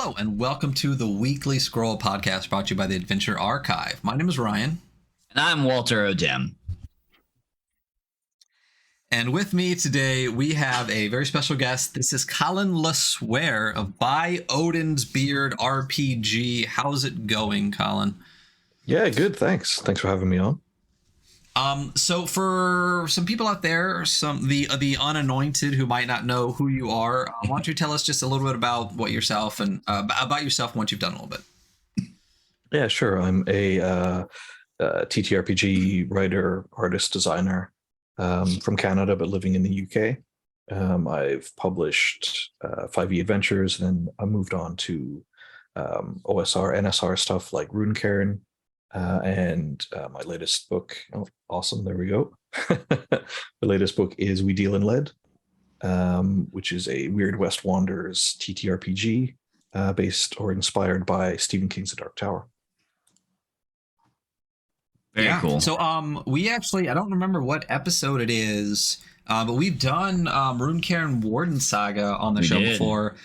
Hello, and welcome to the Weekly Scroll podcast brought to you by the Adventure Archive. My name is Ryan. And I'm Walter Odin. And with me today, we have a very special guest. This is Colin LaSwear of By Odin's Beard RPG. How's it going, Colin? Yeah, good. Thanks. Thanks for having me on. So for some people out there, the unanointed who might not know who you are, why don't you tell us just a little bit about yourself and about yourself once you've done a little bit? Yeah, sure. I'm a ttrpg writer, artist, designer from Canada, but living in the UK. I've published 5e Adventures, and then I moved on to OSR, NSR stuff like Runecairn. And my latest book, awesome, there we go. The latest book is We Deal in Lead, which is a Weird West Wanderers ttrpg based or inspired by Stephen King's The Dark Tower. Very cool. So we actually, I don't remember what episode it is, but we've done Runecairn Warden Saga on the show before.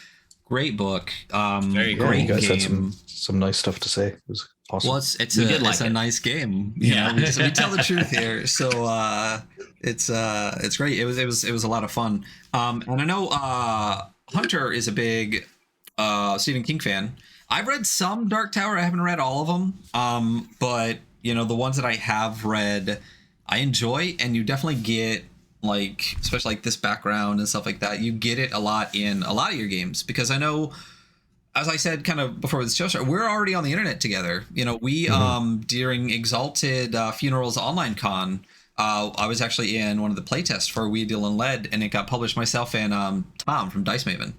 Great book. Very cool. You guys game. had some nice stuff to say. It was awesome. Well, it's a nice game. You know, we tell the truth here. So it's great. It was a lot of fun. And I know Hunter is a big Stephen King fan. I've read some Dark Tower. I haven't read all of them. But you know, the ones that I have read, I enjoy, and you definitely get, like, especially like this background and stuff like that, you get it a lot in a lot of your games, because I know, as I said kind of before the show started, we're already on the internet together. You know, we during Exalted Funerals Online Con, I was actually in one of the playtests for We Deal in Lead, and it got published, myself and Tom from Dice Maven.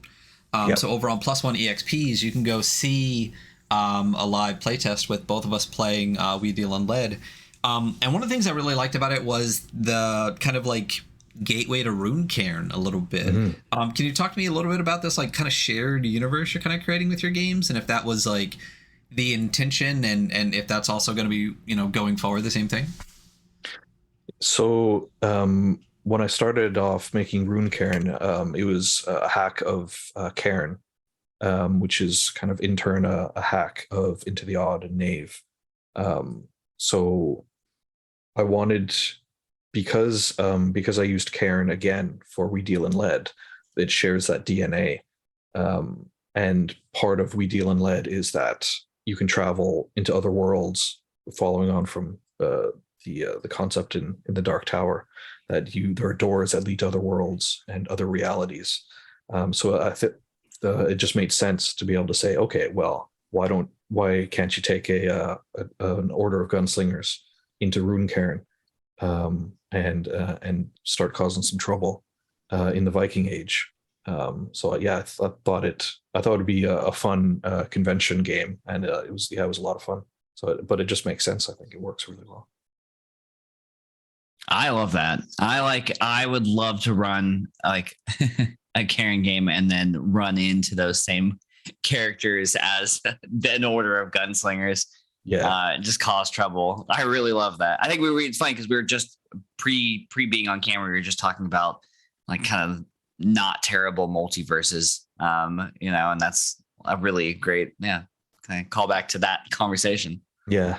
So over on Plus One EXPs, you can go see a live playtest with both of us playing We Deal in Lead. And one of the things I really liked about it was the kind of like gateway to Runecairn a little bit. Can you talk to me a little bit about this, like, kind of shared universe you're kind of creating with your games, and if that was like the intention, and if that's also going to be, you know, going forward the same thing? So when I started off making Runecairn, it was a hack of Cairn, which is kind of in turn a hack of Into the Odd and Knave. So I wanted, because I used Cairn again for We Deal in Lead, it shares that DNA. And part of We Deal in Lead is that you can travel into other worlds, following on from the concept in the Dark Tower, that there are doors that lead to other worlds and other realities. So I think it just made sense to be able to say, okay, well, why can't you take an order of gunslingers into Runecairn and start causing some trouble in the Viking Age? So yeah, I thought it'd be a fun convention game, and it was a lot of fun. But it just makes sense. I think it works really well. I love that. I would love to run like a Karen game and then run into those same characters as an order of gunslingers. Yeah, just cause trouble. I really love that. I think it's funny because we were just pre being on camera, we were just talking about like kind of not terrible multiverses, you know, and that's a really great, kind of call back to that conversation. Yeah.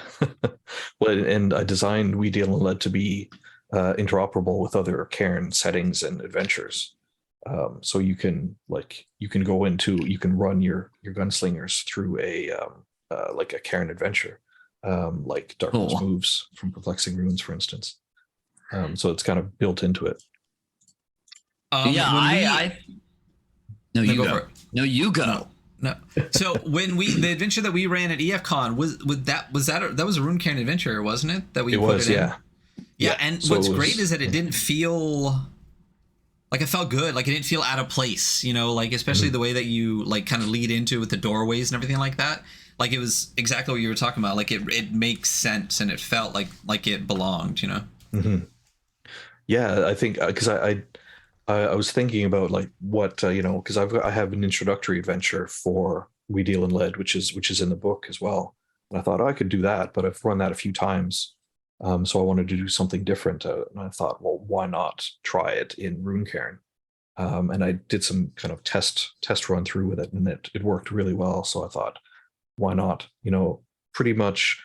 Well, and I designed We Deal in Lead to be interoperable with other Cairn settings and adventures. So you can run your gunslingers through like a Cairn adventure, like Darkness Moves from Perplexing Runes, for instance. So it's kind of built into it. No, you go. No. So when the adventure that we ran at EFCon was that was a Runecairn adventure, wasn't it? That we put it in? Yeah. And so what's great is that it didn't feel like, it felt good. Like, it didn't feel out of place, you know, like, especially the way that you like kind of lead into with the doorways and everything like that. Like, it was exactly what you were talking about. Like, it makes sense, and it felt like it belonged, you know? Mm-hmm. Yeah, I think because I was thinking about like what because I have an introductory adventure for We Deal in Lead, which is in the book as well. And I thought, I could do that, but I've run that a few times, so I wanted to do something different. And I thought, well, why not try it in Runecairn? and I did some kind of test run through with it, and it worked really well. So I thought, why not? You know, pretty much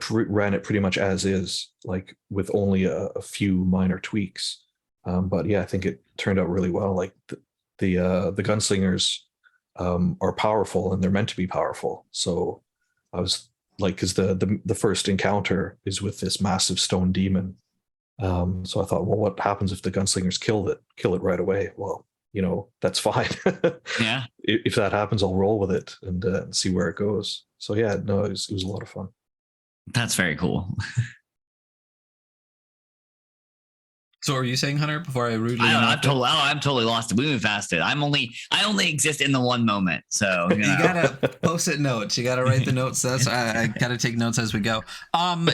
ran it pretty much as is, like with only a few minor tweaks. But yeah, I think it turned out really well. Like the gunslingers are powerful, and they're meant to be powerful. So I was like, because the first encounter is with this massive stone demon. So I thought, well, what happens if the gunslingers kill it right away? Well, you know, that's fine. Yeah. If that happens, I'll roll with it and see where it goes. So yeah, no, it was a lot of fun. That's very cool. So are you saying, Hunter, before I rudely I'm totally lost. We moved past it. I only exist in the one moment. So you gotta post-it notes. You gotta write the notes. That's I gotta take notes as we go.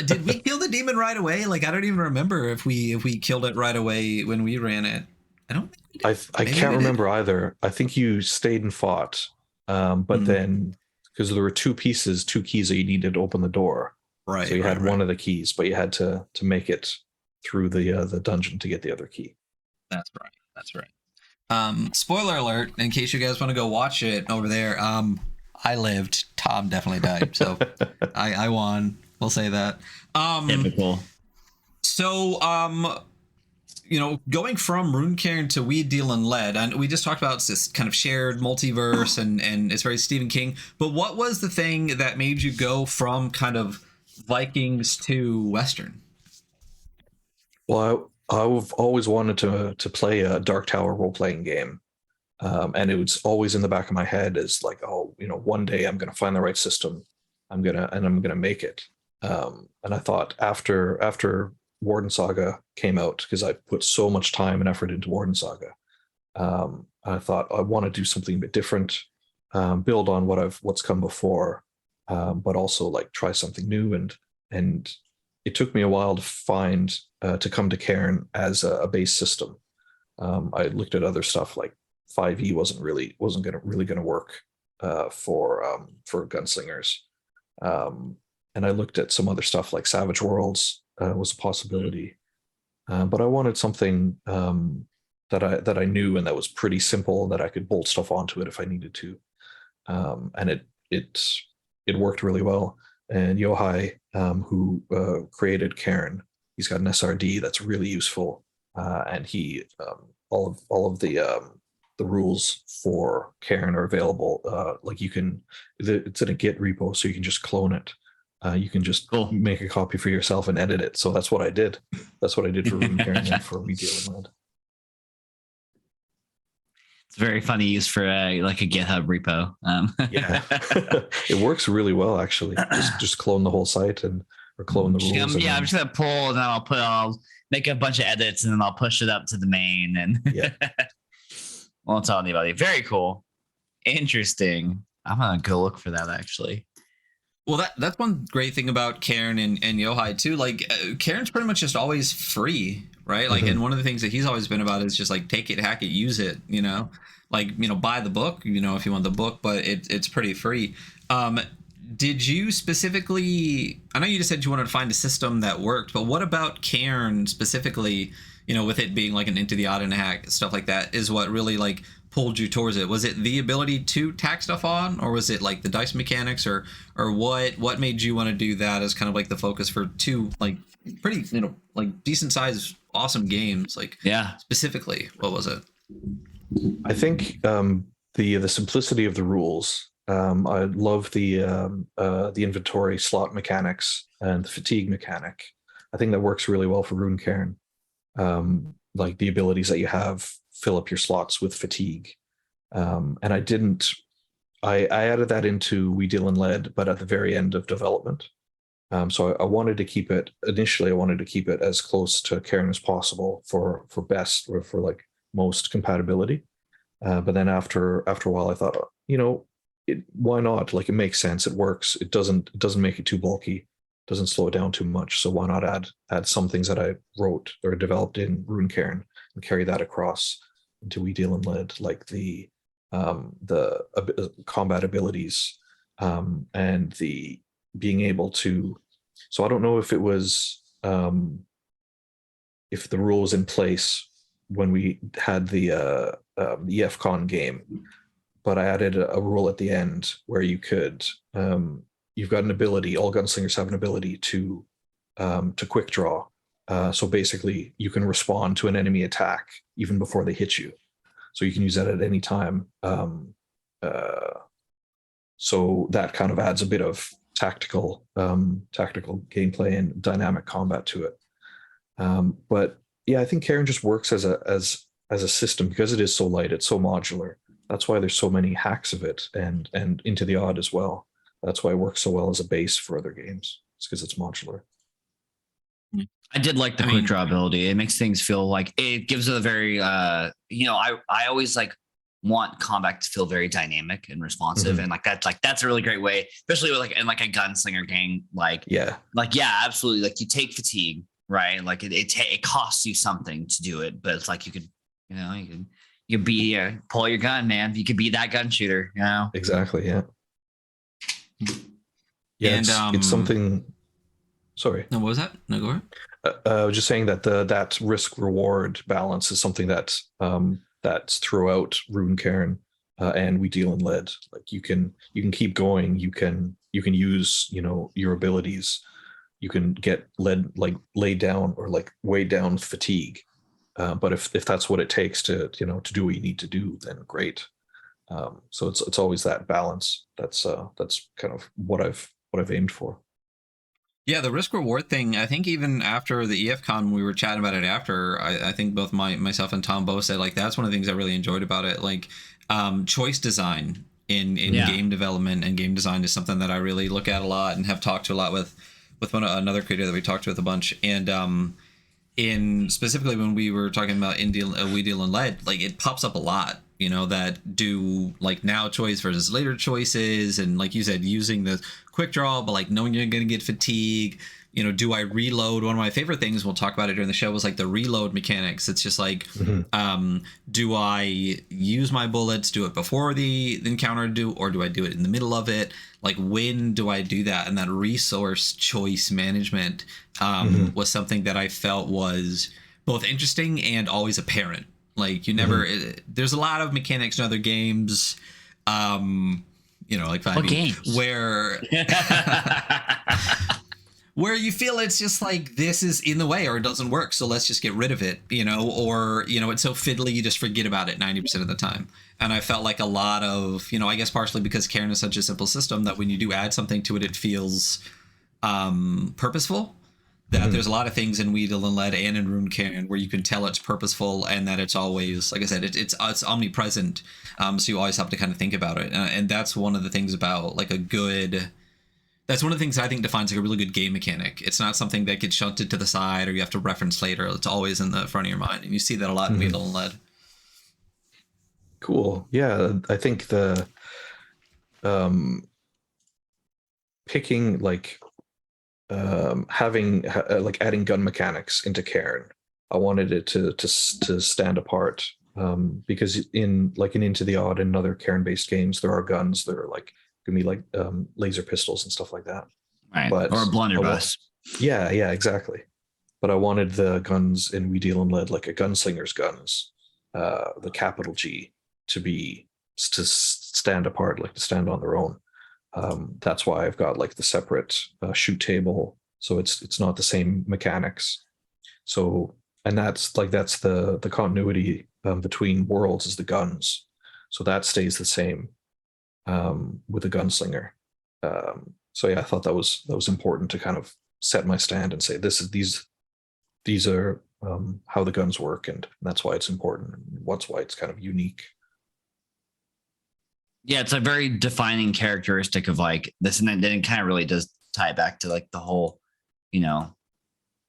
Did we kill the demon right away? Like, I don't even remember if we killed it right away when we ran it. I don't think we did. I can't remember either. I think you stayed and fought, but then because there were two keys that you needed to open the door. Right. So you had one of the keys, but you had to make it through the dungeon to get the other key. That's right. Spoiler alert, in case you guys want to go watch it over there. I lived. Tom definitely died. So I won. We'll say that. Typical. So you know, going from Runecairn to We Deal in Lead, and we just talked about this kind of shared multiverse, and it's very Stephen King. But what was the thing that made you go from kind of Vikings to Western? Well, I've always wanted to play a Dark Tower role playing game, and it was always in the back of my head as like, oh, you know, one day I'm going to find the right system, I'm gonna make it. And I thought after Warden Saga came out, because I put so much time and effort into Warden Saga, I thought I want to do something a bit different, build on what's come before, but also like try something new. And it took me a while to find to come to Cairn as a base system. I looked at other stuff like 5e wasn't really gonna work for gunslingers, and I looked at some other stuff like Savage Worlds was a possibility, but I wanted something that I knew and that was pretty simple, that I could bolt stuff onto it if I needed to, and it worked really well. And Yohai, who created Cairn, he's got an SRD that's really useful, and he all of the rules for Cairn are available. Like it's in a Git repo, so you can just clone it. You can just make a copy for yourself and edit it. So that's what I did. That's what I did for Runecairn and for We Deal in Lead. It's very funny use for like a GitHub repo. Yeah, it works really well actually. Just clone the whole site or clone the rules. I'm just gonna pull, and then I'll make a bunch of edits, and then I'll push it up to the main, and yeah. Won't tell anybody. Very cool, interesting. I'm gonna go look for that actually. Well, that's one great thing about Cairn and Yohai too. Like Cairn's pretty much just always free, right? Like, and one of the things that he's always been about is just like take it, hack it, use it. You know, like, you know, buy the book, you know, if you want the book, but it's pretty free. Did you specifically? I know you just said you wanted to find a system that worked, but what about Cairn specifically? You know, with it being like an Into the Odd and hack stuff like that, is what really like pulled you towards it? Was it the ability to tack stuff on, or was it like the dice mechanics, or what made you want to do that as kind of like the focus for two like pretty, you know, like decent sized awesome games? Like, yeah, specifically, what was it? I think the simplicity of the rules. I love the inventory slot mechanics and the fatigue mechanic. I think that works really well for Runecairn. Like the abilities that you have fill up your slots with fatigue. And I added that into We Deal in Lead, but at the very end of development. So I wanted to keep it, initially I wanted to keep it as close to Cairn as possible for best, or for like most compatibility. But then after a while I thought, you know, why not? Like, it makes sense. It works. It doesn't make it too bulky. Doesn't slow it down too much. So why not add some things that I wrote or developed in Runecairn and carry that across into We Deal in Lead, like the combat abilities, and the being able to. So I don't know if it was if the rule was in place when we had the EFCon game, but I added a rule at the end where you could you've got an ability. All gunslingers have an ability to quick draw. So basically, you can respond to an enemy attack even before they hit you. So you can use that at any time. So that kind of adds a bit of tactical gameplay and dynamic combat to it. But yeah, I think Cairn just works as a system because it is so light, it's so modular. That's why there's so many hacks of it, and Into the Odd as well. That's why it works so well as a base for other games. It's because it's modular. I did like the quick draw ability. It makes things feel like it gives it a very I always like want combat to feel very dynamic and responsive, and that's a really great way, especially with in a gunslinger game. Yeah, absolutely. Like you take fatigue, right? Like it costs you something to do it, but it's like you could be pull your gun, man. You could be that gun shooter, Exactly. Yeah. Yeah, and it's something. Sorry. No, what was that? No, go ahead. I was just saying that that risk reward balance is something that that's throughout Runecairn, and We Deal in Lead. Like you can keep going. You can use your abilities. You can get laid down or weighed down fatigue. But if that's what it takes to do what you need to do, then great. So it's always that balance. That's kind of what I've aimed for. Yeah, the risk reward thing, I think even after the EFCon, we were chatting about it after, I think both myself and Tom both said that's one of the things I really enjoyed about it. Choice design in game development and game design is something that I really look at a lot and have talked to a lot with another creator that we talked with a bunch. And in specifically when we were talking about We Deal in Lead, it pops up a lot, that do now choice versus later choices. And like you said, using the quick draw, but knowing you're going to get fatigue, do I reload? One of my favorite things, we'll talk about it during the show, was the reload mechanics. It's just do I use my bullets, do it before the encounter or do I do it in the middle of it? When do I do that? And that resource choice management was something that I felt was both interesting and always apparent. You never, there's a lot of mechanics in other games, what games? Where where you feel it's just this is in the way or it doesn't work, so let's just get rid of it, or it's so fiddly you just forget about it 90% of the time. And I felt a lot of, I guess partially because Cairn is such a simple system that when you do add something to it, it feels purposeful. That there's a lot of things in We Deal in Lead and in Runecairn where you can tell it's purposeful and that it's always, like I said, it's omnipresent. So you always have to kind of think about it. And that's one of the things about that's one of the things I think defines a really good game mechanic. It's not something that gets shunted to the side or you have to reference later. It's always in the front of your mind. And you see that a lot in We Deal in Lead. Cool. Yeah, I think the picking adding gun mechanics into Cairn, I wanted it to stand apart, because in Into the Odd and other Cairn based games there are guns that are can be laser pistols and stuff like that, right? Or a blunderbuss. Yeah, exactly. But I wanted the guns in We Deal in Lead, a gunslinger's guns, the capital G, to stand apart, to stand on their own. That's why I've got the separate shoot table, so it's not the same mechanics. So, and that's the continuity between worlds is the guns, so that stays the same with the gunslinger. So yeah, I thought that was important to kind of set my stand and say these are how the guns work, and that's why it's important, and that's why it's kind of unique. Yeah, it's a very defining characteristic of this, and then it kind of really does tie back to the whole,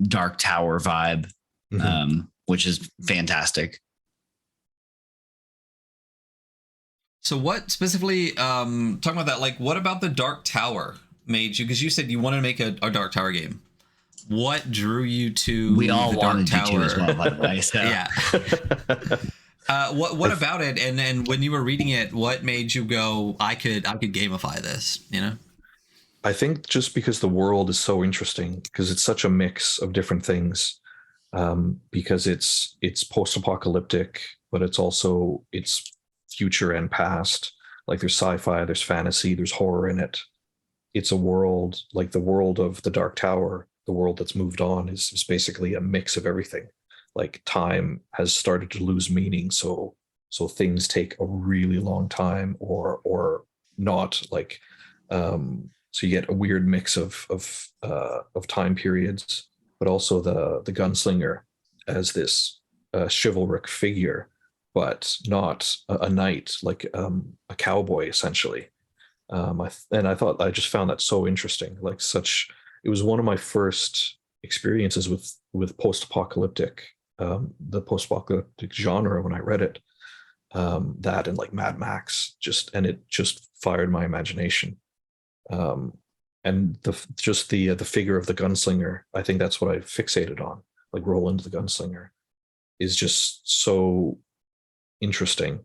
Dark Tower vibe, which is fantastic. So what specifically, talking about that, what about the Dark Tower made you, because you said you wanted to make a Dark Tower game. What drew you to we all the wanted Dark Tower? You to as well, by the way. So. Yeah. What about it? And then when you were reading it, what made you go, I could gamify this, I think just because the world is so interesting, because it's such a mix of different things. because it's post-apocalyptic, but it's future and past. Like there's sci-fi, there's fantasy, there's horror in it. It's a world like the world of the Dark Tower, the world that's moved on is basically a mix of everything. Like time has started to lose meaning, so things take a really long time or not. Like so you get a weird mix of time periods, but also the gunslinger as this chivalric figure, but not a knight, like a cowboy essentially. And I thought I just found that so interesting. Like such, it was one of my first experiences with post-apocalyptic, the post-apocalyptic genre when I read it. That and like Mad Max, and it just fired my imagination. And the figure of the gunslinger, I think that's what I fixated on. Like Roland the gunslinger is just so interesting,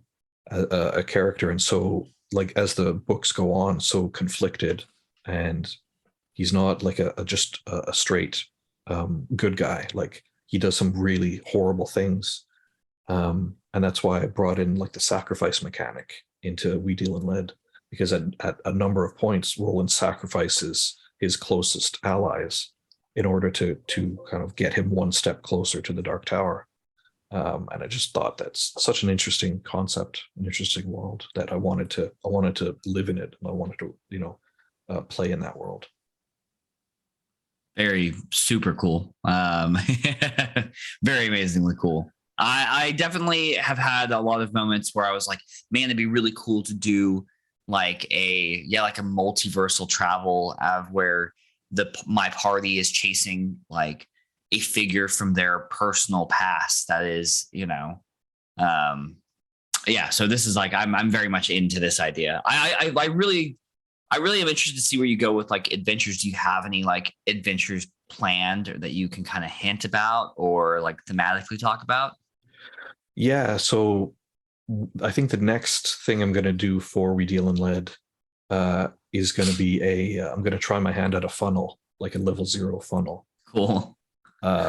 a character, and so like as the books go on, so conflicted, and he's not like just a straight good guy. Like he does some really horrible things, and that's why I brought in like the sacrifice mechanic into We Deal in Lead, because at a number of points, Roland sacrifices his closest allies in order to kind of get him one step closer to the Dark Tower. And I just thought that's such an interesting concept, an interesting world that I wanted to live in it, and I wanted to play in that world. Very super cool. Very amazingly cool. I definitely have had a lot of moments where I was like, man, it'd be really cool to do like a multiversal travel of where my party is chasing like a figure from their personal past that is, so this is like I'm very much into this idea. I really am interested to see where you go with like adventures. Do you have any like adventures planned or that you can kind of hint about or like thematically talk about? Yeah, so I think the next thing I'm going to do for We Deal in Lead is going to be I'm going to try my hand at a funnel, like a level 0 funnel. Cool.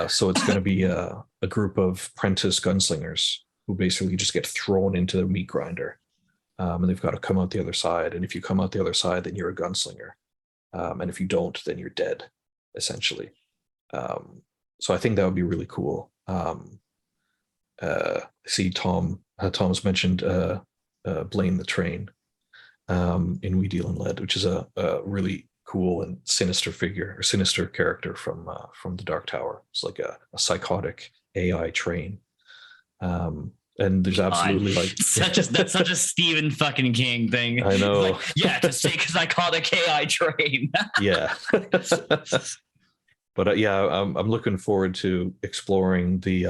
So it's going to be a group of apprentice gunslingers who basically just get thrown into the meat grinder, and they've got to come out the other side. And if you come out the other side, then you're a gunslinger, and if you don't, then you're dead, essentially. So I think that would be really cool. See, Tom's mentioned Blaine the Train in We Deal in Lead, which is a really cool and sinister character from the Dark Tower. It's like a psychotic AI train. And there's absolutely like that's such a Stephen fucking King thing. I know. Like, yeah, to take a psychotic AI train. Yeah. But I'm looking forward to exploring the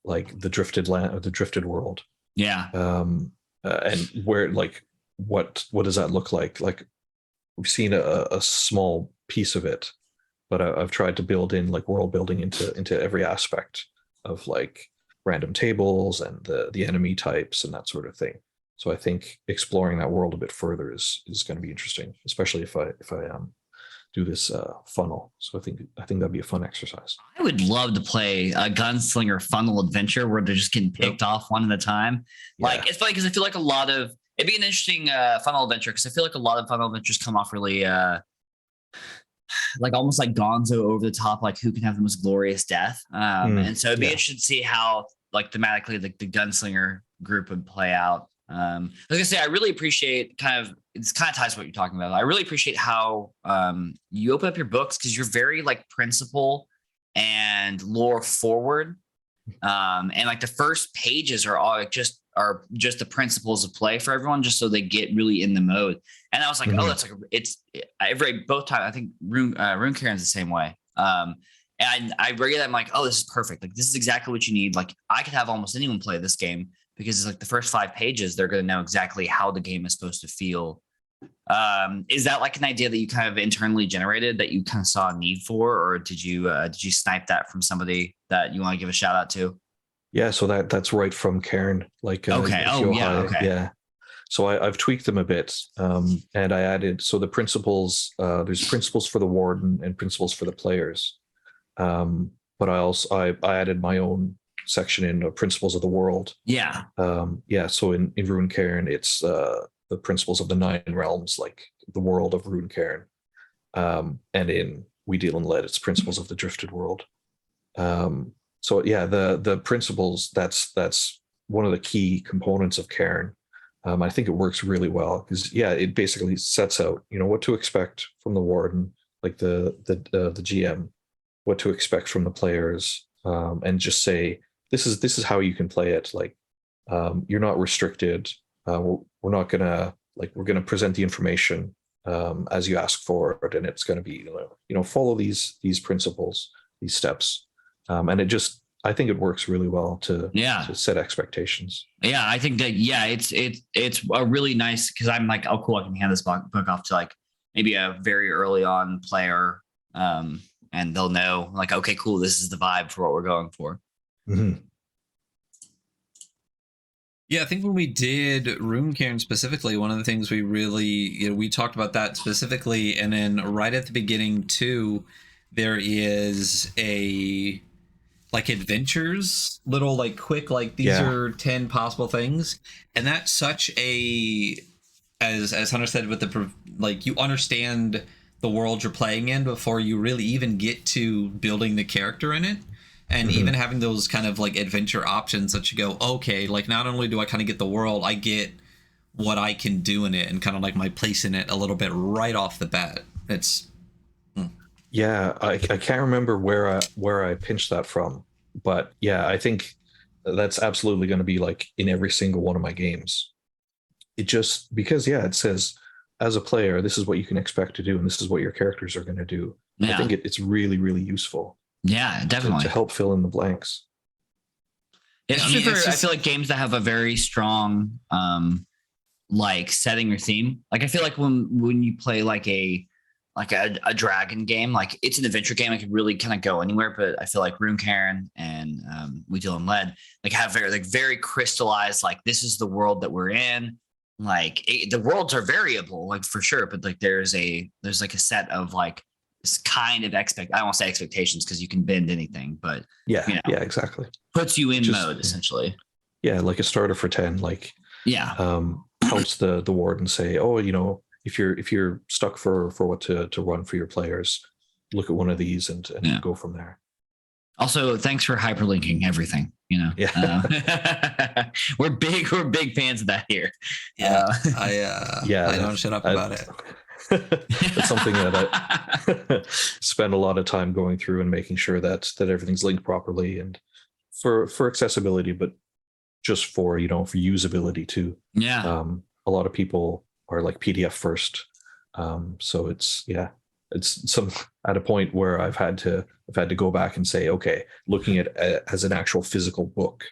like the drifted land or the drifted world. Yeah. And where like what does that look like? Like we've seen a small piece of it, but I've tried to build in like world building into every aspect of like random tables and the enemy types and that sort of thing. So I think exploring that world a bit further is going to be interesting, especially if I do this funnel. So I think that'd be a fun exercise. I would love to play a gunslinger funnel adventure where they're just getting picked off one at a time. Yeah. Like it's funny because I feel like it'd be an interesting funnel adventure because I feel like a lot of funnel adventures come off really like almost like Gonzo over the top, like who can have the most glorious death. And so it'd be interesting to see how like thematically the gunslinger group would play out. Like I say, I really appreciate it kind of ties to what you're talking about. I really appreciate how you open up your books because you're very like principle and lore forward. And like the first pages are just the principles of play for everyone, just so they get really in the mode. And I was like, oh, that's like both times. I think Runecairn's the same way. And I read that I'm like, oh, this is perfect. Like this is exactly what you need. Like I could have almost anyone play this game because it's like the first 5 pages, they're going to know exactly how the game is supposed to feel. Is that like an idea that you kind of internally generated that you kind of saw a need for, or did you snipe that from somebody that you want to give a shout out to? Yeah, so that's right from Cairn. Like okay. Yeah. So I've tweaked them a bit, and I added the principles. There's principles for the warden and principles for the players. but I added my own section in Principles of the World. Yeah. Yeah, so in Runecairn, it's the principles of the 9 realms, like the world of Runecairn. And in We Deal in Lead, it's principles of the Drifted World. So yeah, the principles, that's one of the key components of Cairn. I think it works really well because yeah, it basically sets out, what to expect from the warden, like the GM, what to expect from the players, and just say this is how you can play it. Like you're not restricted. We're not gonna we're gonna present the information as you ask for it, and it's gonna be follow these principles, these steps, and I think it works really well to set expectations. Yeah, I think that it's a really nice because I'm like, oh cool, I can hand this book off to like maybe a very early on player, and they'll know like, okay, cool, this is the vibe for what we're going for. Mm-hmm. Yeah, I think when we did Runecairn specifically, one of the things we really, we talked about that specifically, and then right at the beginning too, there is a adventures, little quick, these are 10 possible things, and that's such a, as Hunter said, with the you understand the world you're playing in before you really even get to building the character in it. And even having those kind of adventure options that you go, okay, not only do I kind of get the world, I get what I can do in it and kind of my place in it a little bit right off the bat. It's yeah, I can't remember where I pinched that from, but yeah, I think that's absolutely going to be in every single one of my games. It just because it says as a player, this is what you can expect to do, and this is what your characters are going to do. Yeah. I think it's really, really useful. Yeah, definitely to help fill in the blanks. I feel like games that have a very strong setting or theme. I feel like when you play a dragon game, it's an adventure game. I could really kind of go anywhere, but I feel like Runecairn and We Deal in Lead have very crystallized. This is the world that we're in. The worlds are variable, for sure, but there's a set of this kind of I don't want to say expectations because you can bend anything, but yeah, exactly. Puts you in mode essentially. Yeah, like a starter for 10, helps the warden say, oh, if you're stuck for what to run for your players, look at one of these and go from there. Also, thanks for hyperlinking everything. Yeah, we're big fans of that here. Yeah, I don't shut up about it. That's something that I spend a lot of time going through and making sure that everything's linked properly and for accessibility, but just for for usability too. Yeah. A lot of people are PDF first, so it's some at a point where I've had to go back and say, okay, looking at as an actual physical book,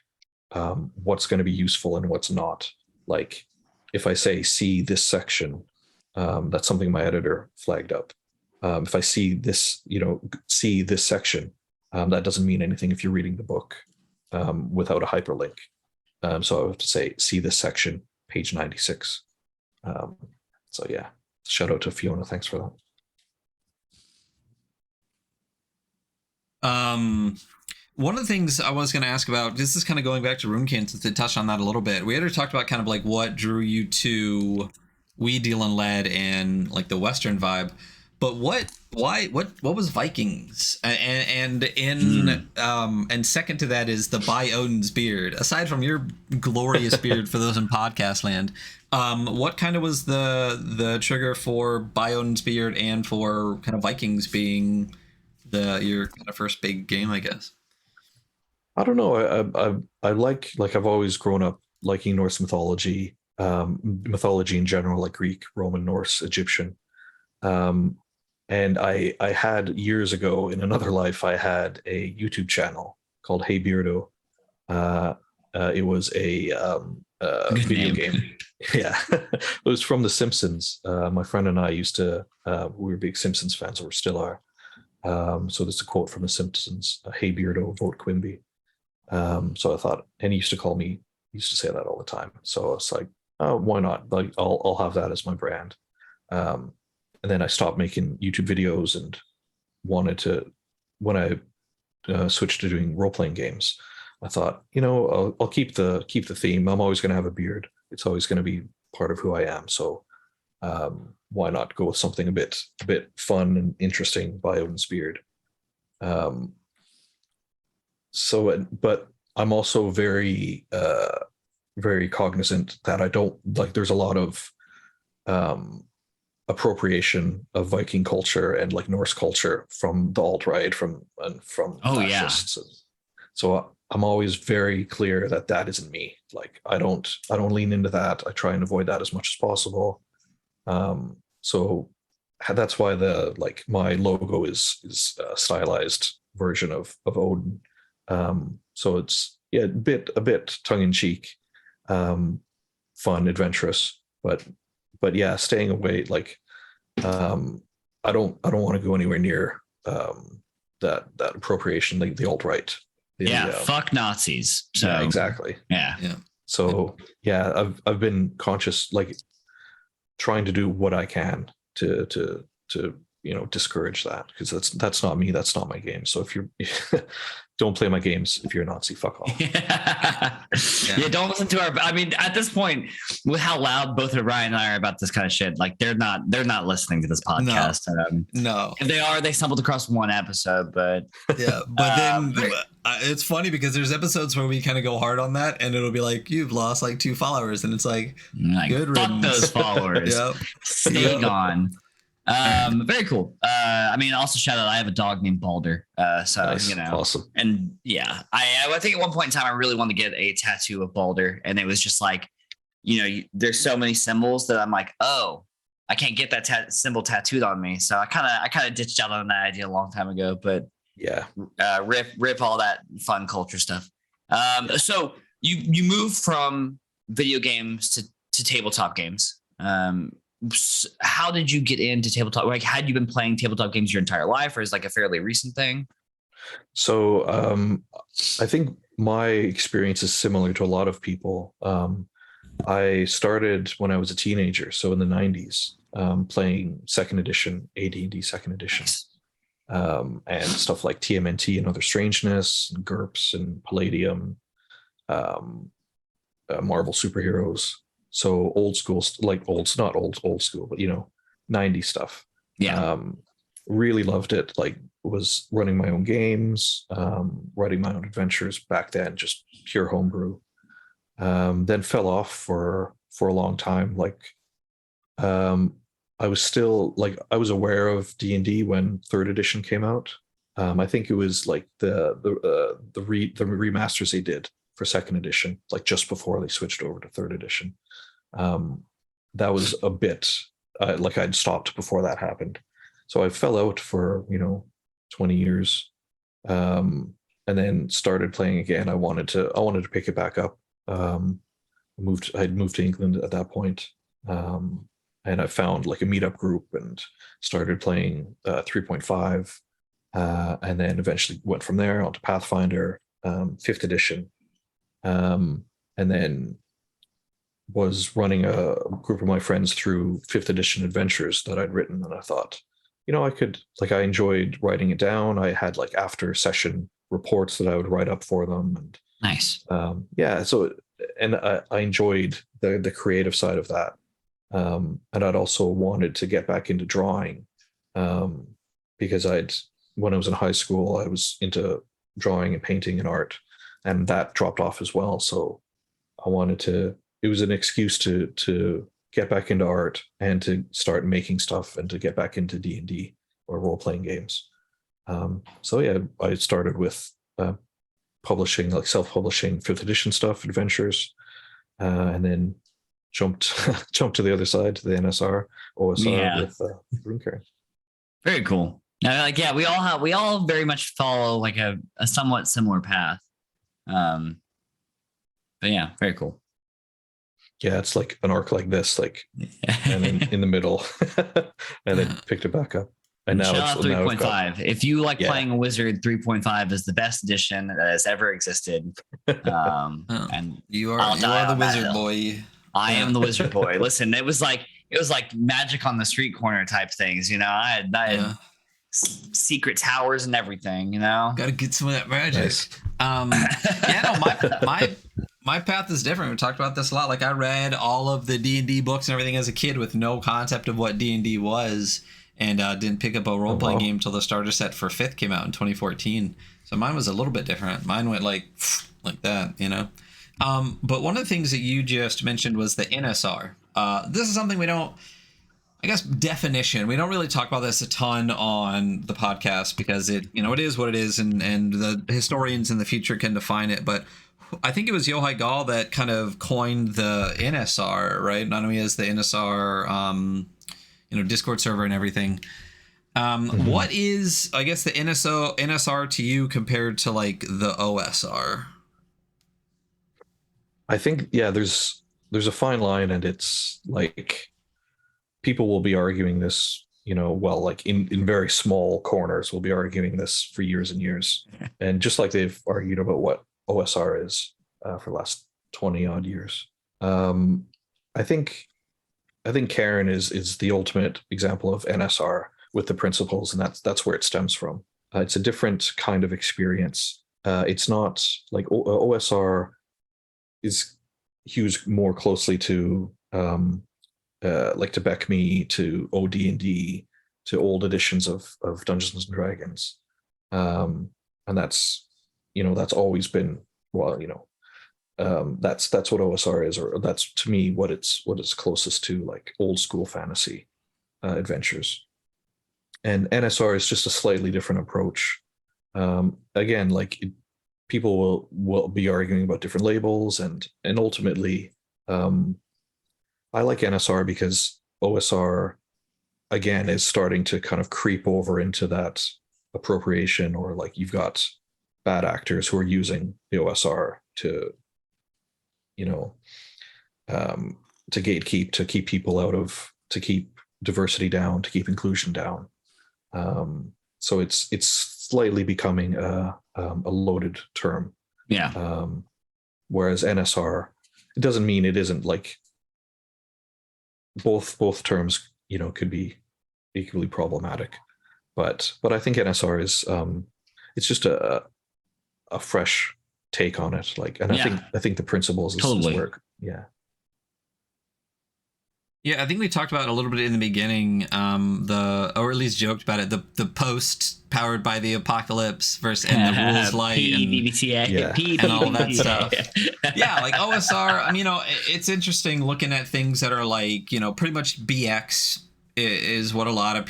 what's going to be useful and what's not. If I say see this section. That's something my editor flagged up. If I see this, see this section, that doesn't mean anything if you're reading the book without a hyperlink. So I have to say, see this section, page 96. So yeah, shout out to Fiona. Thanks for that. One of the things I was going to ask about, this is kind of going back to Runecairn since they touched on that a little bit. We already talked about kind of what drew you to We Deal in Lead and the Western vibe, but what was Vikings? And second to that is the By Odin's Beard. Aside from your glorious beard for those in podcast land, what kind of was the trigger for By Odin's Beard and for kind of Vikings being your kind of first big game, I guess? I don't know. I like I've always grown up liking Norse mythology. Mythology in general, Greek, Roman, Norse, Egyptian. And I had years ago in another life, I had a YouTube channel called Hey Beardo. It was a video game. Yeah, it was from The Simpsons. My friend and I used to, we were big Simpsons fans, or still are. So there's a quote from The Simpsons, Hey Beardo, vote Quimby. So I thought, and he used to say that all the time. So it's why not? I'll have that as my brand. And then I stopped making YouTube videos and wanted to, when I switch to doing role playing games, I thought, I'll keep the theme. I'm always going to have a beard. It's always going to be part of who I am. So why not go with something a bit fun and interesting by Odin's beard? But I'm also very very cognizant that I don't like. There's a lot of appropriation of Viking culture and like Norse culture from the alt-right, from fascists. So I'm always very clear that isn't me. Like I don't lean into that. I try and avoid that as much as possible. So that's why my logo is a stylized version of Odin. So it's a bit tongue in cheek, fun, adventurous, but yeah, staying away. Like I don't want to go anywhere near that appropriation, like the alt-right. Fuck Nazis. So yeah, exactly. Yeah. So yeah, I've been conscious, like trying to do what I can to discourage that, because that's not me. That's not my game. So if you're don't play my games if you're a Nazi, fuck off. Yeah, don't listen to our. I mean, at this point, with how loud both Ryan and I are about this kind of shit, like they're not listening to this podcast. No. If they are, they stumbled across one episode, but yeah. But then it's funny because there's episodes where we kind of go hard on that, and it'll be like, you've lost like 2 followers, and it's like good fuck riddance. those followers. Yep. Stay gone. Very cool. I mean, also shout out, I have a dog named Balder. So nice. Awesome. And yeah, I think at one point in time I really wanted to get a tattoo of Balder, and it was just like, there's so many symbols that I'm like, oh, I can't get that symbol tattooed on me. So I kind of ditched out on that idea a long time ago. But yeah, rip all that fun culture stuff. So you moved from video games to tabletop games. How did you get into tabletop? Like, had you been playing tabletop games your entire life, or is like a fairly recent thing? So I think my experience is similar to a lot of people. I started when I was a teenager, so in the 90s, playing second edition, AD&D second edition, and stuff like TMNT and Other Strangeness, and GURPS and Palladium, Marvel superheroes. So old school, not old school, but 90s stuff. Yeah. Really loved it. Like, was running my own games, writing my own adventures back then, just pure homebrew. Then fell off for a long time. Like, I was still I was aware of D&D when third edition came out. I think it was like the remasters they did for second edition, like just before they switched over to third edition. That was a bit like I'd stopped before that happened. So I fell out for 20 years, and then started playing again. I wanted to pick it back up. I'd moved to England at that point, and I found like a meetup group and started playing 3.5, and then eventually went from there onto Pathfinder, 5th edition, and then was running a group of my friends through 5th edition adventures that I'd written, and I thought, I enjoyed writing it down. I had like after session reports that I would write up for them, and nice. So, and I enjoyed the creative side of that, and I'd also wanted to get back into drawing, because when I was in high school, I was into drawing and painting and art, and that dropped off as well. So I wanted to. It was an excuse to get back into art and to start making stuff and to get back into D&D or role-playing games. So yeah, I started with publishing, like self-publishing 5th edition stuff, adventures, and then jumped to the other side, to the NSR, OSR with Runecairn. Very cool. Now, we all very much follow like a somewhat similar path. But yeah, very cool. Yeah, it's like an arc like this, and then in the middle, and then picked it back up. And now it's 3.5. If you like playing a wizard, 3.5 is the best edition that has ever existed. And you are the wizard boy. I am the wizard boy. Listen, it was like magic on the street corner type things. I had secret towers and everything, you know. Got to get some of that magic. Nice. Yeah, no, my path is different. We talked about this a lot. Like I read all of the D&D books and everything as a kid with no concept of what D&D was, and didn't pick up a role-playing game until the starter set for 5th came out in 2014. So mine was a little bit different. Mine went like that, you know. But one of the things that you just mentioned was the NSR. This is something we don't, I guess, definition. We don't really talk about this a ton on the podcast because it is what it is, and the historians in the future can define it. But I think it was Yohai Gall that kind of coined the NSR, right? Not only as the NSR, Discord server and everything. What is, I guess, the NSR to you compared to like the OSR? I think, yeah, there's a fine line, and it's like people will be arguing this, like in very small corners, will be arguing this for years and years. And just like they've argued about what OSR is for the last 20 odd years. I think Cairn is the ultimate example of NSR with the principles, and that's where it stems from. It's a different kind of experience. It's not like OSR is hews more closely to like to BECME, to OD&D, to old editions of Dungeons and Dragons, and that's always been, that's what OSR is, or that's to me what it's closest to, like old school fantasy adventures. And NSR is just a slightly different approach. Again, people will be arguing about different labels, and ultimately, I like NSR because OSR, again, is starting to kind of creep over into that appropriation, or like you've got bad actors who are using the OSR to gatekeep, to keep people out of, to keep diversity down, to keep inclusion down. So it's slightly becoming a loaded term. Yeah. Whereas NSR, it doesn't mean it isn't, like both terms, could be equally problematic. But I think NSR is it's just a fresh take on it. Like, and I think the principles is work. Yeah. Yeah, I think we talked about it a little bit in the beginning, or at least joked about it, the post powered by the apocalypse versus and the rules light and all that stuff. Yeah, like OSR, it's interesting looking at things that are like, pretty much BX is what a lot of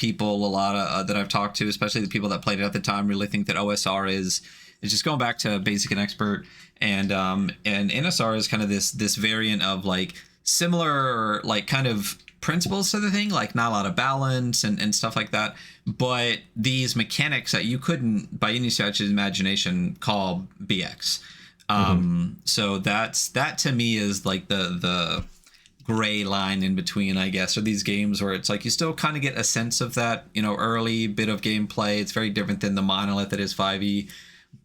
that I've talked to, especially the people that played it at the time, really think that OSR is just going back to basic and expert, and NSR is kind of this variant of like similar like kind of principles to the thing, like not a lot of balance and stuff like that, but these mechanics that you couldn't by any stretch of imagination call BX. So that to me is like the gray line in between, I guess, or these games where it's like you still kind of get a sense of that early bit of gameplay. It's very different than the monolith that is 5e,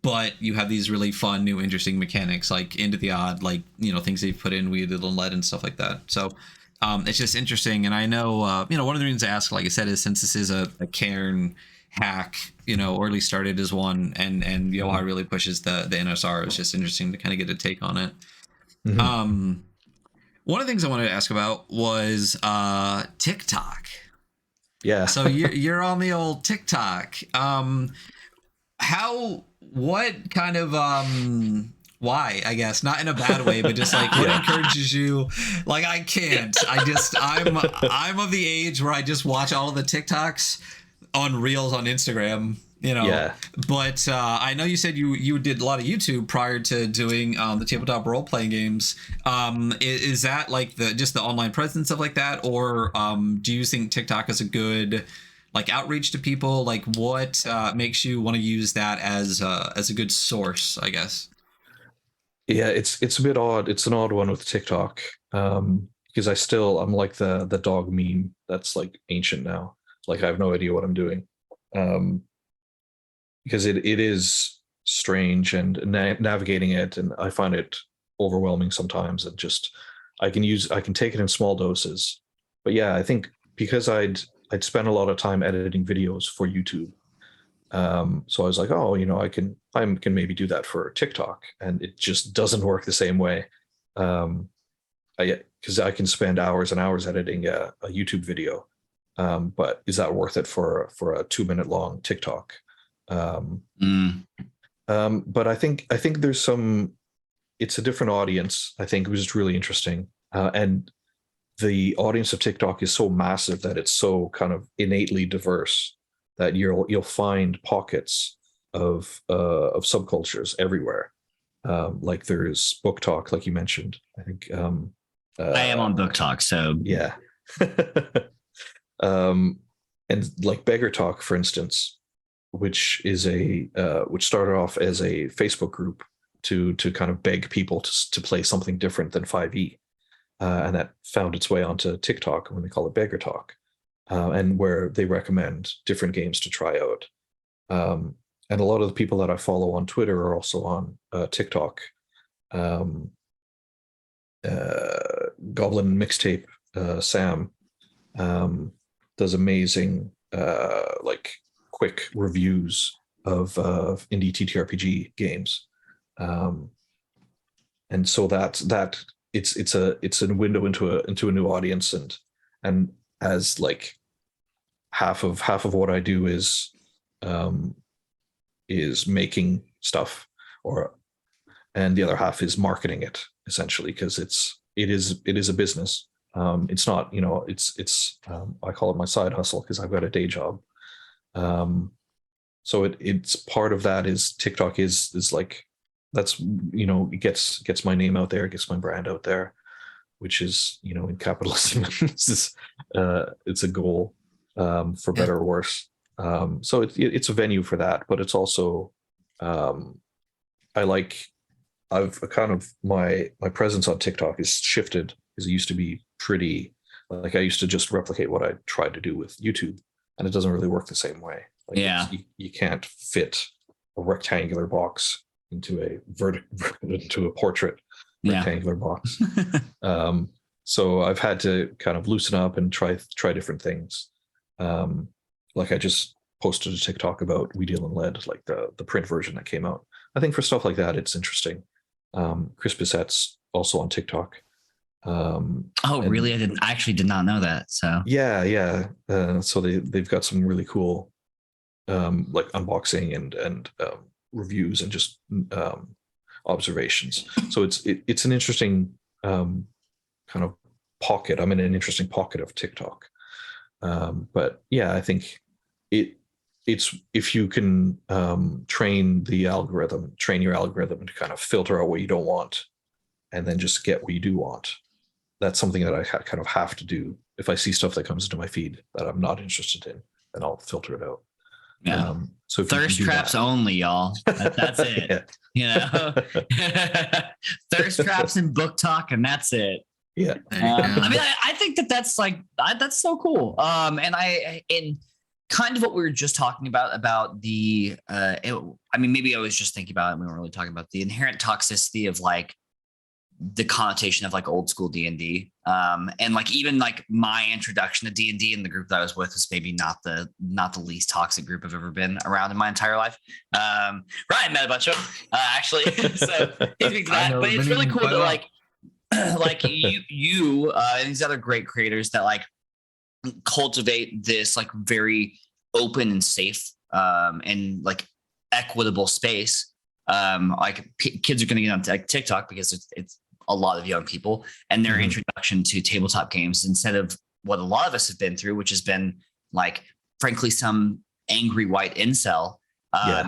but you have these really fun, new, interesting mechanics, like Into the Odd, like, things they've put in, We Little Lead and stuff like that. So it's just interesting. And I know, one of the reasons I ask, like I said, is since this is a Cairn hack, or at least started as one, and Yohai really pushes the NSR. It's just interesting to kind of get a take on it. One of the things I wanted to ask about was TikTok. Yeah. So you're on the old TikTok. What kind of why, I guess, not in a bad way, but just like what encourages you? Like, I can't. I'm of the age where I just watch all of the TikToks on Reels on Instagram, Yeah. But I know you said you did a lot of YouTube prior to doing the tabletop role playing games. Is that like just the online presence, stuff like that, or do you think TikTok is a good like outreach to people? Like, what makes you want to use that as a good source, I guess? Yeah, it's a bit odd. It's an odd one with TikTok, because I'm like the dog meme that's like ancient now. Like, I have no idea what I'm doing, because it is strange, and navigating it, and I find it overwhelming sometimes. And just I can take it in small doses. But yeah, I think because I'd spent a lot of time editing videos for YouTube, So I was like, oh, I can maybe do that for TikTok, and it just doesn't work the same way. Because I can spend hours and hours editing a YouTube video, but is that worth it for a 2 minute long TikTok? But I think there's some. It's a different audience. I think it was just really interesting, and the audience of TikTok is so massive that it's so kind of innately diverse that you'll find pockets of subcultures everywhere. Like there's book talk, like you mentioned. I think I am on book talk, so yeah. And like beggar talk, for instance, which is which started off as a Facebook group to kind of beg people to play something different than 5e. And that found its way onto TikTok when they call it beggar talk, and where they recommend different games to try out. And a lot of the people that I follow on Twitter are also on TikTok. Goblin Mixtape Sam does amazing like quick reviews of indie TTRPG games, and so that it's a window into a new audience, and as like half of what I do is making stuff, and the other half is marketing it, essentially, because it is a business. It's not, it's I call it my side hustle because I've got a day job. So it's part of that is TikTok is like, that's, it gets my name out there, it gets my brand out there, which is, in capitalism, it's a goal, for better or worse. So it's a venue for that, but it's also, I've kind of, my presence on TikTok has shifted, because it used to be pretty, like, I used to just replicate what I tried to do with YouTube, and it doesn't really work the same way. Like, you can't fit a rectangular box into a portrait rectangular box. So I've had to kind of loosen up and try different things. Like I just posted a TikTok about We Deal in Lead, like the print version that came out. I think for stuff like that, it's interesting. Chris Bissett's also on TikTok. Really? I actually did not know that. So yeah. So they've got some really cool like unboxing and reviews and just observations. So it's an interesting kind of pocket. I'm in an interesting pocket of TikTok. But yeah, I think it's if you can train your algorithm to kind of filter out what you don't want, and then just get what you do want. That's something that I kind of have to do. If I see stuff that comes into my feed that I'm not interested in, then I'll filter it out. Yeah. So thirst traps only, y'all. That's it. Thirst traps and book talk, and that's it. Yeah. I mean, I think that's like, that's so cool. And in kind of what we were just talking about the, maybe I was just thinking about it. We weren't really talking about the inherent toxicity of like the connotation of like old school D&D. And like, even like my introduction to D&D in the group that I was with was maybe not the least toxic group I've ever been around in my entire life. Ryan met a bunch of them, actually. So he speaks to that, but it's really cool that like you and these other great creators that like cultivate this like very open and safe and like equitable space. Kids are going to get on TikTok because it's a lot of young people, and their introduction to tabletop games, instead of what a lot of us have been through, which has been like, frankly, some angry white incel,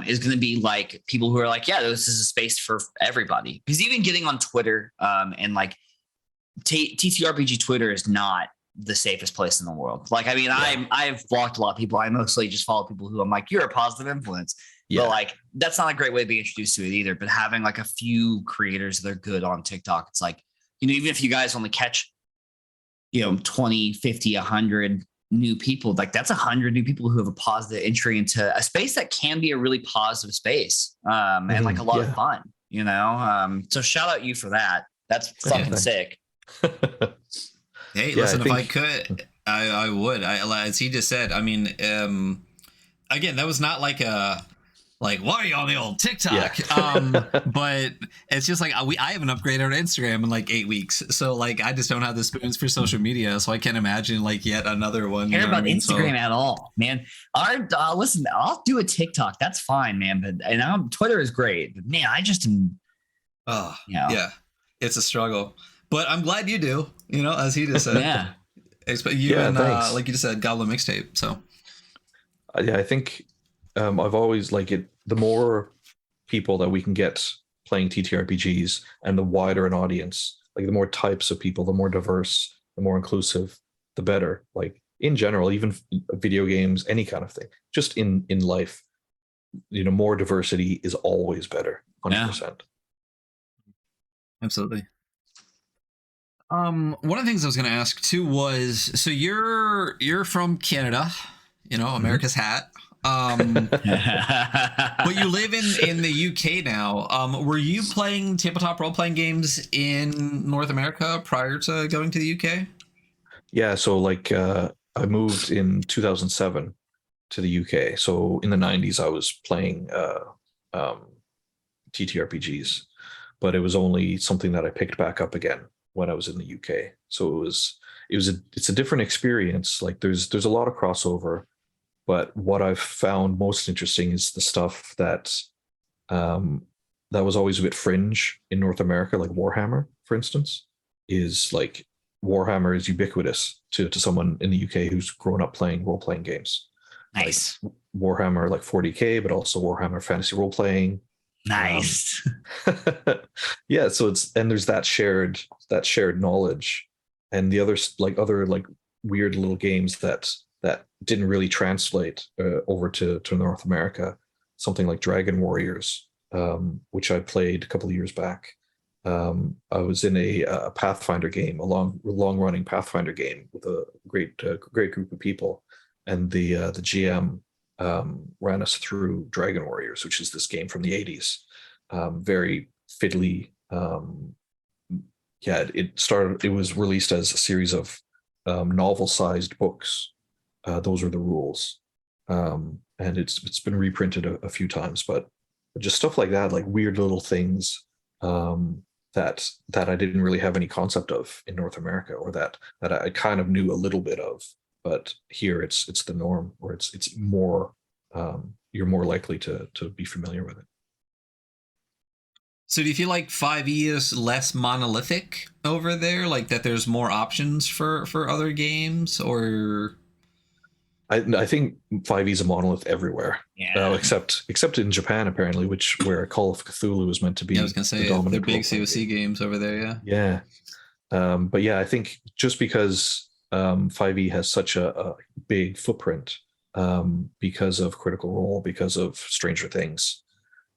is going to be like people who are like, yeah, this is a space for everybody. Because even getting on Twitter and like TTRPG Twitter is not the safest place in the world. Like, I mean, I've blocked a lot of people. I mostly just follow people who I'm like, you're a positive influence. But like, that's not a great way to be introduced to it either. But having like a few creators that are good on TikTok, it's like, even if you guys only catch, 20, 50, 100 new people, like that's 100 new people who have a positive entry into a space that can be a really positive space, and like a lot of fun, so shout out you for that. That's fucking sick. Hey, listen, if I could, I would. As he just said, I mean, again, that was not like a like, why are you on the old TikTok? Yeah. But it's just like I haven't upgraded our Instagram in like 8 weeks, so like I just don't have the spoons for social media, so I can't imagine like yet another one. Care You know what I about mean? Instagram So, at all, man. Listen, I'll do a TikTok. That's fine, man. But Twitter is great. But man, I just am, oh yeah, it's a struggle. But I'm glad you do. You know, as he just said, yeah. you Yeah, and thanks. like you just said, Goblin Mixtape. So Yeah, I think I've always like it. The more people that we can get playing TTRPGs and the wider an audience, like the more types of people, the more diverse, the more inclusive, the better. Like in general, even video games, any kind of thing, just in life, more diversity is always better. 100%. absolutely. One of the things I was going to ask too was, so you're from Canada, you know, America's hat. But you live in the UK now. Were you playing tabletop role playing games in North America prior to going to the UK? Yeah, so like I moved in 2007 to the UK. So in the 90s, I was playing um, TTRPGs, but it was only something that I picked back up again when I was in the UK. So it's a different experience. Like there's a lot of crossover, but what I've found most interesting is the stuff um, that was always a bit fringe in North America, like Warhammer, for instance, is like Warhammer is ubiquitous to someone in the UK who's grown up playing role playing games. Nice. Like Warhammer, like 40K, but also Warhammer Fantasy Role Playing. Nice. Yeah, so there's that shared knowledge, and the other weird little games that didn't really translate over to North America. Something like Dragon Warriors, which I played a couple of years back. I was in a Pathfinder game, a long running Pathfinder game with a great group of people, and the GM ran us through Dragon Warriors, which is this game from the 80s. Very fiddly. It was released as a series of novel-sized books. Those are the rules. And it's been reprinted a few times, but just stuff like that, like weird little things that I didn't really have any concept of in North America, or that I kind of knew a little bit of, but here it's the norm, or it's more you're more likely to be familiar with it. So do you feel like 5e is less monolithic over there, like that there's more options for other games, or I think 5e is a monolith everywhere, Yeah. except in Japan apparently, where Call of Cthulhu was meant to be. I was gonna say the dominant they're big role-playing COC game. games over there, Yeah. But yeah, I think just because 5e has such a big footprint, because of Critical Role, because of Stranger Things,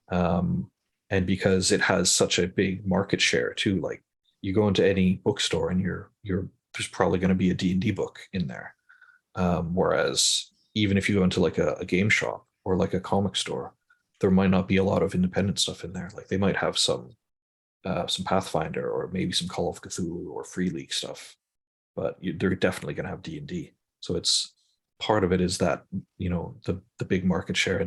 and because it has such a big market share too. Like you go into any bookstore and there's probably going to be a D&D book in there. Whereas even if you go into like a game shop or like a comic store, there might not be a lot of independent stuff in there. Like they might have some Pathfinder or maybe some Call of Cthulhu or Free League stuff, but they're definitely going to have D&D. So it's part of it is that the big market share,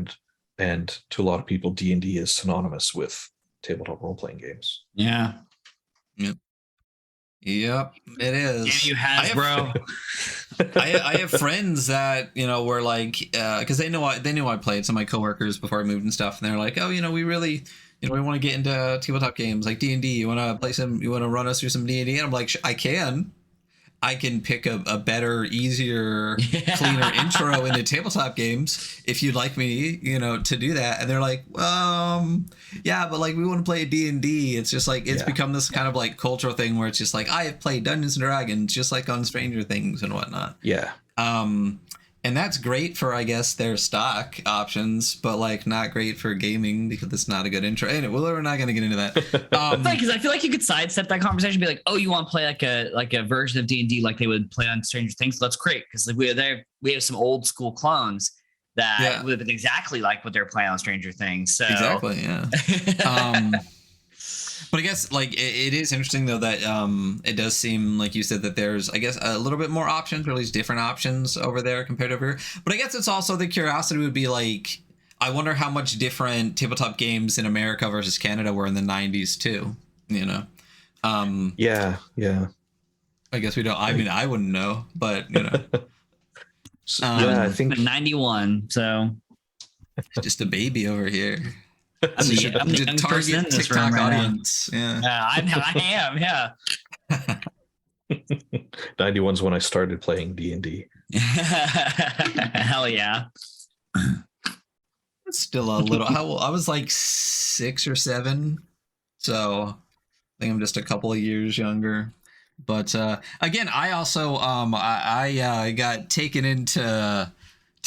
and to a lot of people, D&D is synonymous with tabletop role playing games. Yeah. Yep, it is. Damn you, Hasbro. I have friends that were like, because they knew I played. Some of my coworkers before I moved and stuff, and they're like, oh, we really, we want to get into tabletop games like D&D. You want to play some? You want to run us through some D&D? And I'm like, I can pick a better, easier, cleaner intro into tabletop games if you'd like me, to do that. And they're like, yeah, but like we want to play D&D. It's just like it's become this kind of like cultural thing where it's just like I have played Dungeons and Dragons just like on Stranger Things and whatnot. Yeah. And that's great for, I guess, their stock options, but like not great for gaming because it's not a good intro. Anyway, we're not going to get into that. Because I feel like you could sidestep that conversation and be like, oh, you want to play like a version of D&D like they would play on Stranger Things? That's great because like we have some old school clones that would have been exactly like what they're playing on Stranger Things. So exactly, yeah. But I guess like it is interesting though that it does seem like you said that there's I guess a little bit more options or at least different options over there compared to over here. But I guess it's also the curiosity would be like I wonder how much different tabletop games in America versus Canada were in the 90s too, you know. Yeah, yeah. I guess we don't I mean I wouldn't know, but you know. Yeah, I think 91. So Just a baby over here. I'm the young person in Target this room TikTok right now. audience. Yeah. I am. Yeah. 91's when I started playing D&D. Hell yeah. Still a little. I was like 6 or 7, so I think I'm just a couple of years younger. But again, I also I got taken into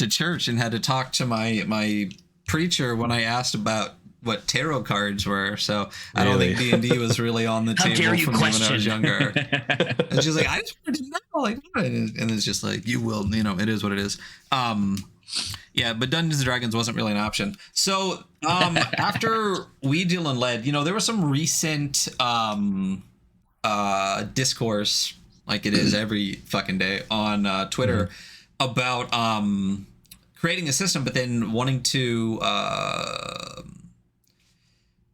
church and had to talk to my preacher when I asked about what tarot cards were. So I don't think D&D was really on the table for me when I was younger. And she's like, I just didn't know, like, what? And it's just like, you will, you know, it is what it is. Yeah, but Dungeons and Dragons wasn't really an option. So after We Deal in Lead, you know, there was some recent discourse, like it is every fucking day on Twitter, about creating a system, but then wanting to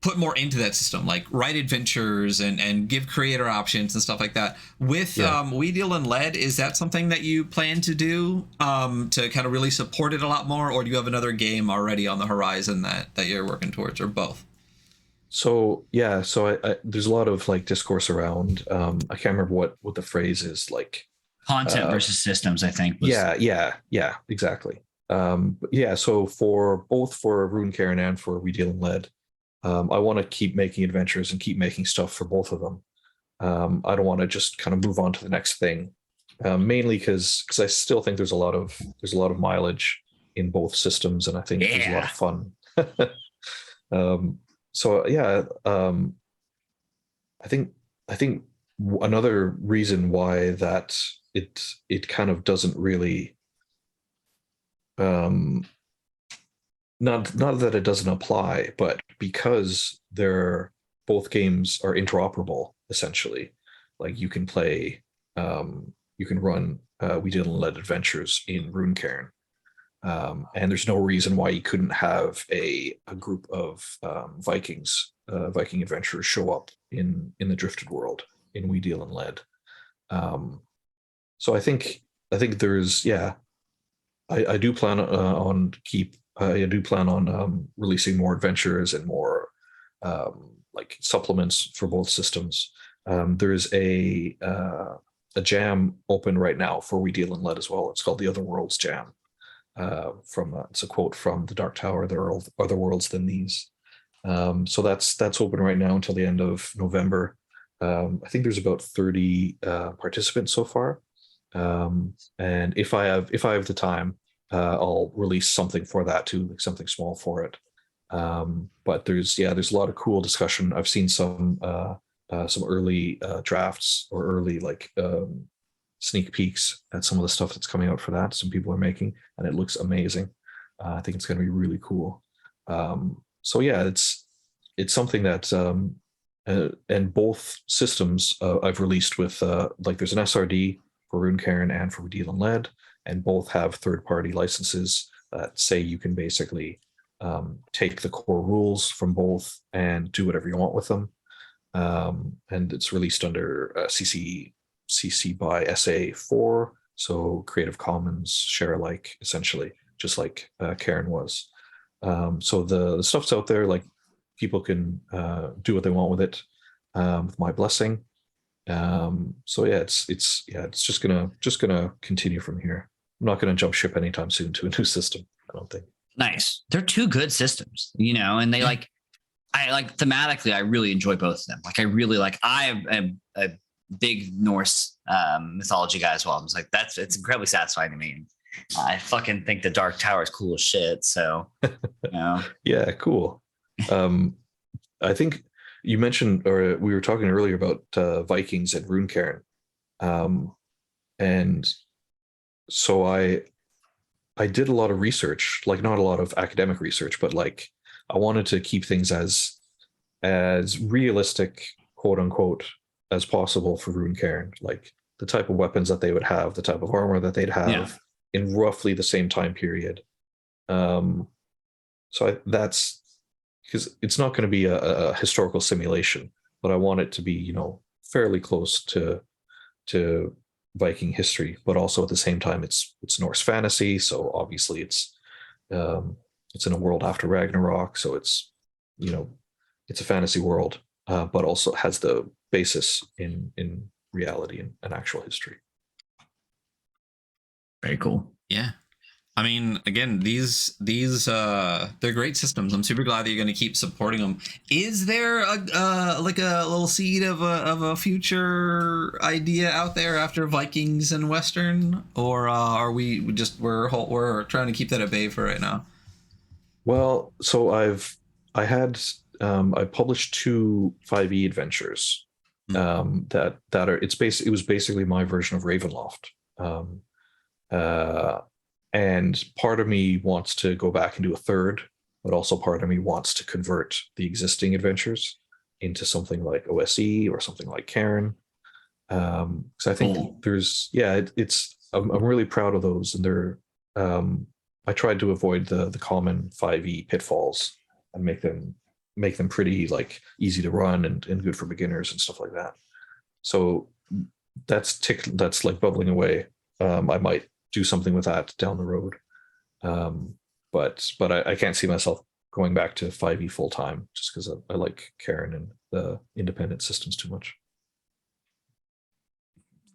put more into that system, like write adventures and give creator options and stuff like that. With We Deal in Lead, is that something that you plan to do to kind of really support it a lot more, or do you have another game already on the horizon that you're working towards, or both? So yeah, so I there's a lot of like discourse around. I can't remember what the phrase is, like Content versus systems, I think. Yeah, exactly. But yeah, so for both for Runecairn and for We Deal in Lead, I want to keep making adventures and keep making stuff for both of them. I don't want to just kind of move on to the next thing, mainly because I still think there's a lot of mileage in both systems, and I think there's a lot of fun. So yeah, I think another reason why that it kind of doesn't really not that it doesn't apply, but because both games are interoperable, essentially, like you can play, you can run We Deal in Lead adventures in Runecairn, and there's no reason why you couldn't have a group of Viking adventurers show up in the Drifted world in We Deal in Lead. So I think there's I do plan on releasing more adventures and more like supplements for both systems. There's a jam open right now for We Deal in Lead as well. It's called the Other Worlds Jam. It's a quote from the Dark Tower. There are other worlds than these. So that's open right now until the end of November. I think there's about 30 participants so far. And if I have the time, I'll release something for that too, like something small for it. But there's a lot of cool discussion. I've seen some early drafts or early sneak peeks at some of the stuff that's coming out for that. Some people are making, and it looks amazing. I think it's going to be really cool. So yeah, it's something that and both systems I've released with like there's an SRD for Runecairn and for We Deal in Lead, and both have third-party licenses that say you can basically take the core rules from both and do whatever you want with them. And it's released under CC by SA4, so Creative Commons share alike, essentially, just like Karen was. So the stuff's out there, like people can do what they want with it, with my blessing. So yeah, it's just gonna continue from here. I'm not gonna jump ship anytime soon to a new system, I don't think. Nice. They're two good systems, and they thematically, I really enjoy both of them. Like I really I am a big Norse mythology guy as well. I'm just like, it's incredibly satisfying to me. I fucking think the Dark Tower is cool as shit. So, Yeah, cool. I think you mentioned, or we were talking earlier about Vikings and Runecairn, and so I did a lot of research, like not a lot of academic research, but like I wanted to keep things as as realistic, quote unquote, as possible for Runecairn. Like the type of weapons that they would have, the type of armor that they'd have in roughly the same time period. That's because it's not going to be a historical simulation, but I want it to be, you know, fairly close to Viking history, but also at the same time it's Norse fantasy, so obviously it's in a world after Ragnarok, so it's, you know, it's a fantasy world, but also has the basis in reality and actual history. Very cool. Yeah. I mean, again, these they're great systems. I'm super glad that you're going to keep supporting them. Is there a like a little seed of a future idea out there after Vikings and Western, or are we just we're trying to keep that at bay for right now? Well, so I published two 5e adventures that are it was basically my version of Ravenloft. And part of me wants to go back and do a third, but also part of me wants to convert the existing adventures into something like OSE or something like Cairn. So I think I'm really proud of those, and they're I tried to avoid the common 5e pitfalls and make them pretty like easy to run and good for beginners and stuff like that. So that's like bubbling away. I might do something with that down the road. But I can't see myself going back to 5e full time just because I like Cairn and the independent systems too much.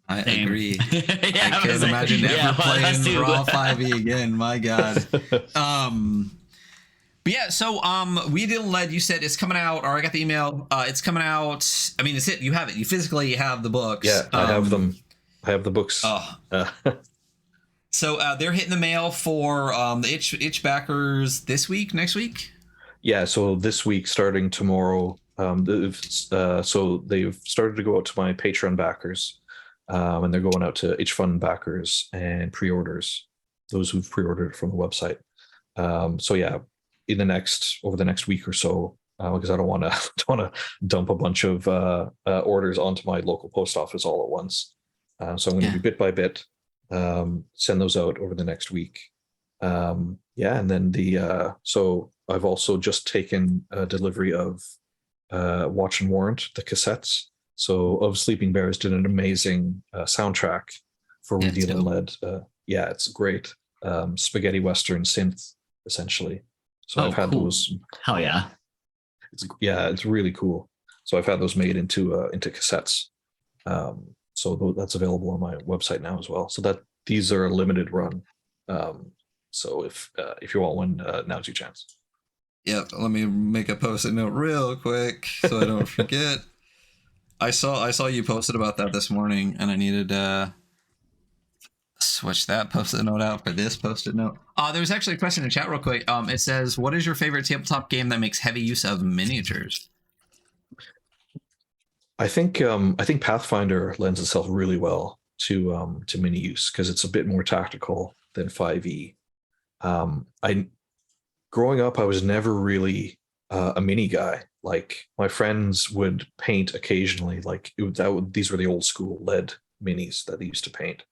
I agree. I can't imagine ever playing raw 5e again. My God. But yeah, so We Didn't Lead, you said it's coming out, or I got the email. It's coming out. I mean, it's it. You have it. You physically have the books. Yeah, I have them. I have the books. So they're hitting the mail for the itch backers this week, next week. Yeah, so this week, starting tomorrow. So they've started to go out to my Patreon backers, and they're going out to itch fund backers and pre-orders, those who've pre-ordered from the website. So yeah, over the next week or so, because I don't want to dump a bunch of orders onto my local post office all at once. So I'm going to do bit by bit. Send those out over the next week. And then so I've also just taken a delivery of Watch and Warrant, the cassettes. So Of Sleeping Bears did an amazing soundtrack for We Deal in Lead. It's great. Spaghetti Western synth, essentially. So I've had those. Hell yeah. It's really cool. So I've had those made into cassettes. So that's available on my website now as well. So that these are a limited run. So if you want one, now's your chance. Yeah, let me make a post-it note real quick so I don't forget. I saw you posted about that this morning, and I needed to switch that post-it note out for this post-it note. There's actually a question in chat real quick. It says, "What is your favorite tabletop game that makes heavy use of miniatures?" I think Pathfinder lends itself really well to mini use because it's a bit more tactical than 5e. Growing up, I was never really a mini guy. Like my friends would paint occasionally. Like these were the old school lead minis that they used to paint,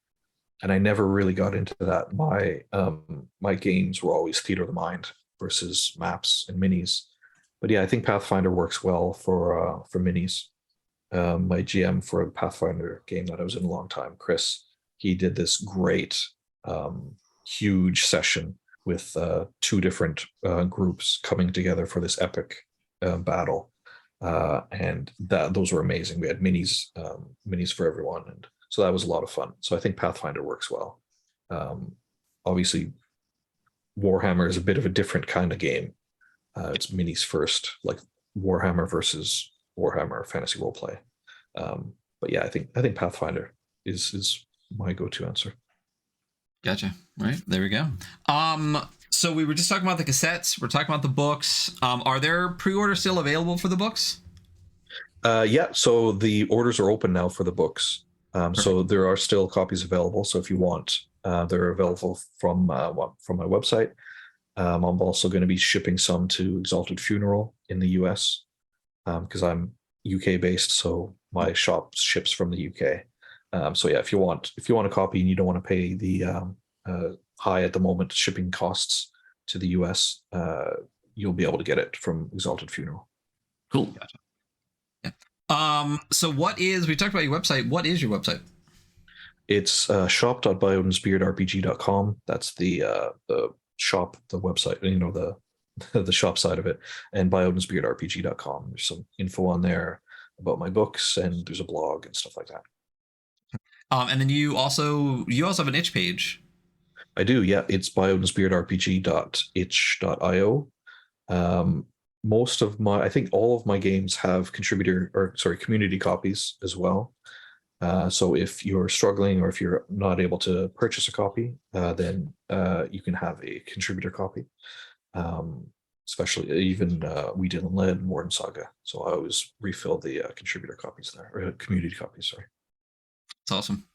and I never really got into that. My games were always theater of the mind versus maps and minis. But yeah, I think Pathfinder works well for minis. My GM for a Pathfinder game that I was in a long time, Chris, he did this great huge session with two different groups coming together for this epic battle, and those were amazing. We had minis for everyone, and so that was a lot of fun. So I think Pathfinder works well. Obviously, Warhammer is a bit of a different kind of game. It's minis first, like Warhammer versus Warhammer fantasy roleplay. But yeah, I think Pathfinder is my go-to answer. Gotcha. Right, there we go. So we were just talking about the cassettes. We're talking about the books. Are there pre-orders still available for the books? Yeah, so the orders are open now for the books. So there are still copies available. So if you want, they're available from my website. I'm also going to be shipping some to Exalted Funeral in the US. because I'm UK based, so my shop ships from the UK. So yeah, if you want a copy and you don't want to pay the high at the moment shipping costs to the US, you'll be able to get it from Exalted Funeral. Cool. Gotcha. Yeah. So we talked about your website. What is your website? It's shop.byodin'sbeardrpg.com. That's the shop, the website, the shop side of it, and byodin'sbeardrpg.com. There's some info on there about my books, and there's a blog and stuff like that. And then you also have an itch page. I do, yeah. It's byodin'sbeardrpg.itch.io. I think all of my games have community copies as well. So if you're struggling or if you're not able to purchase a copy, then you can have a contributor copy. Especially even We Deal in Lead and Warden Saga. So I always refill the contributor copies there, or community copies, sorry. That's awesome.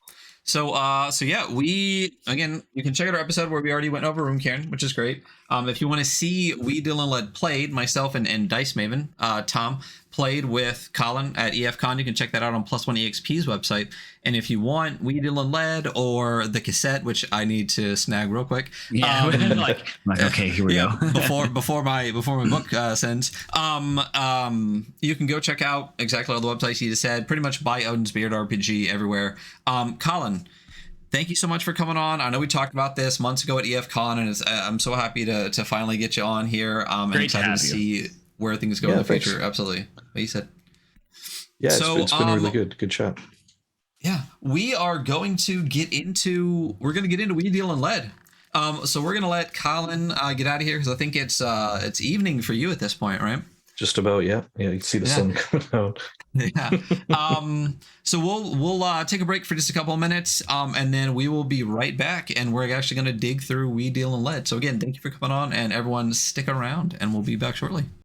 So yeah, you can check out our episode where we already went over Runecairn, which is great. If you want to see We Deal in Lead played, myself and Dice Maven, Tom, played with Colin at EFCon, you can check that out on Plus One EXP's website. And if you want We Deal in Lead or the cassette, which I need to snag real quick, yeah, okay, here we go. before my book sends, you can go check out exactly all the websites you just said. Pretty much buy Odin's Beard RPG everywhere. Colin, thank you so much for coming on. I know we talked about this months ago at EFCon, and I'm so happy to finally get you on here. And excited to see where things go in the future. Absolutely. What you said. Yeah, it's been really good. Good chat. Yeah, we are going to get into We Deal in Lead. So we're gonna let Colin get out of here because I think it's evening for you at this point, right? Just about, yeah. You can see the sun coming out. Yeah. So we'll take a break for just a couple of minutes, and then we will be right back, and we're actually going to dig through We Deal in Lead. So again, thank you for coming on, and everyone stick around, and we'll be back shortly.